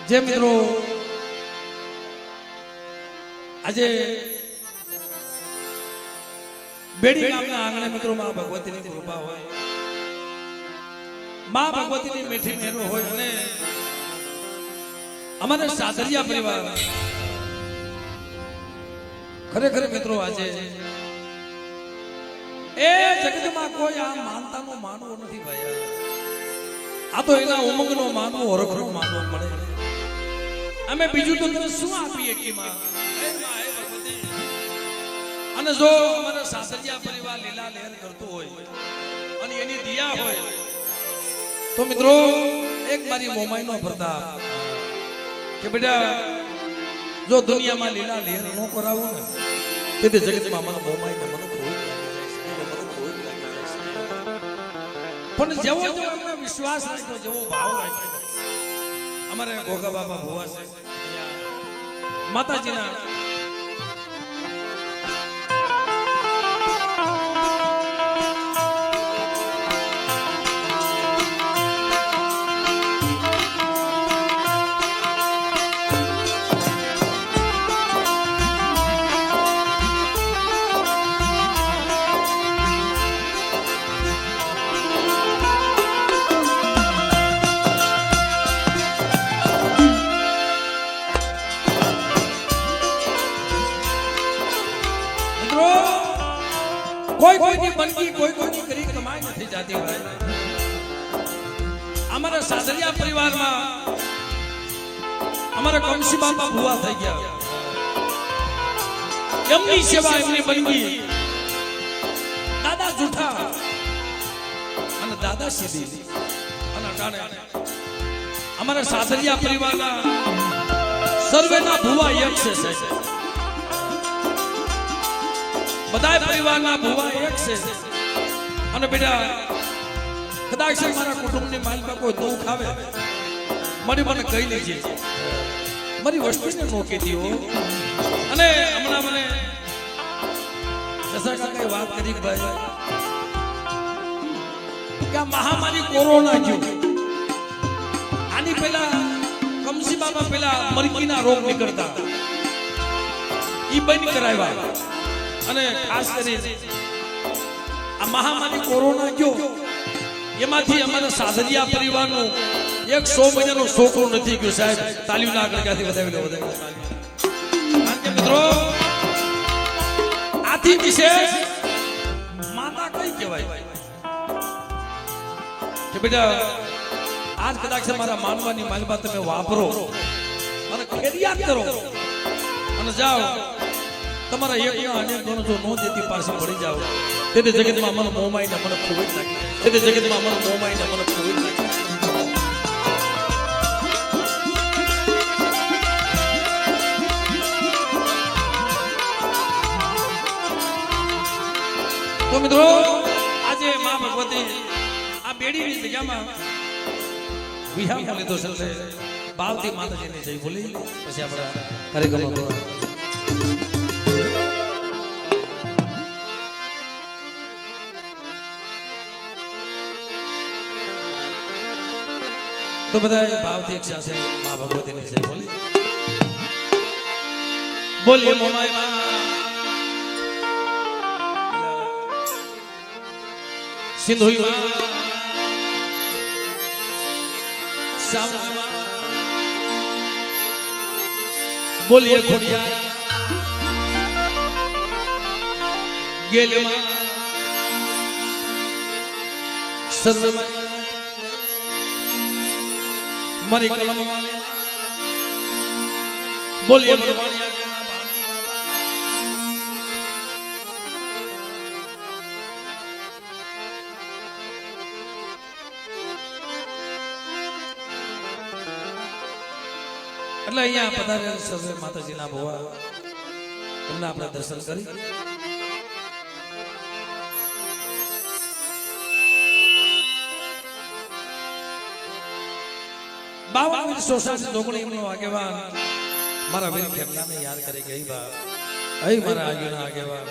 જે મિત્રો આજે બેડી ગામના આંગણે મિત્રો માં ભગવતીની કૃપા હોય, માં ભગવતીની મીઠી મેરો હોય અને અમારા સાદરિયા પરિવાર ખરેખર મિત્રો આજે એ જગતમાં કોઈ આ માનતાનો માનવો નથી ભાઈ, આ તો એના ઉમંગનો માનવો હરખનો માનવો મળે. અમે બીજું તો તને શું આપીએ કે માં અને જો અમારા સાસરિયા પરિવાર લીલા લહેર કરતો હોય અને એની દિયા હોય તો મિત્રો એક મારી મોમાઈ નો પ્રતાપ કે બેટા જો દુનિયામાં લીલા લહેર ન કરાવું ને તેથી જગતમાં મને મોમાઈ ને મને કોઈ પણ જેવો અમને વિશ્વાસ રાખ્યો, જેવો ભાવ રાખ્યો અમારે ગોગા બાબા ભુવા છે માતાજીના કોઈ કોઈની બનકી કોઈ કોઈની કરી કમાઈ નથી જાતી ભાઈ. અમારા સાદરિયા પરિવારમાં અમારા કમસી બાપા ભુવા થઈ ગયા, એમની સેવા એમની બનકી દાદા જૂઠા અને દાદા સીધી અને ટાણે અમારા સાદરિયા પરિવારના સર્વેના ભુવા એક છે સાહેબ, બધા પરિવારના ભુવા એક છે. અને બેટા કદાચ મારા કુટુંબની માલમાં કોઈ દુઃખ આવે મારી મને કહી લેજે, મારી વસ્તુને રોકી દીધો. અને હમણાં મને જસા કાકાએ વાત કરી ભાઈ કે આ મહામારી કોરોના ગયું, આની પહેલા કમસી બાબા પહેલા મરકીના રોગ નીકળતા ઈ બંધ કરાવ્યા અને ખાસ કરી આ મહામારી કોરોના ગયો એમાંથી અમારા સાદરિયા પરિવારનું એક 100 મહિનાનો છોકરો નથી ગયો સાહેબ. તાલીમના આગળ ક્યાંથી વધાવી કારણ કે મિત્રો આથી વિશેષ માતા કઈ કહેવાય કે બેટા આજ કદાચ મારા માનવાની માલમાં તમે વાપરો અને ખેરિયાત કરો અને જાઓ, તમારા એકના અનેક ગણો જો નો દેતી પાસે પડી જાવ તેથી જગતમાં મને મોમાઈ ને મને ખોઈ નાખી, તેથી જગતમાં મને મોમાઈ ને મને ખોઈ નાખી. તો મિત્રો આજે માં ભગવતી આ બેડીની જગ્યામાં વિહાર લીધો છે, ભાવથી માતાજીને જય બોલી પછી આપણા કાર્યક્રમો તો બધા ભાવથી એક સાથે માં ભગવતીની જય બોલી બોલીએ મોમાઈ માં સિંધુઈ માં સામા માં બોલીએ ખોડિયા ગેલે માં સદમાં મારી કલમ બોલીએ ભગવાનિયા એટલે અહીંયા પધારેલ સર્વે માતાજીના ભુવા એમના આપણે દર્શન કરી બાવા સોસાયટી જોગણી એમનો આગેવાન મારા વીર ખેમલાને યાદ કરી ગઈ બા અહીં મારા આગેવાન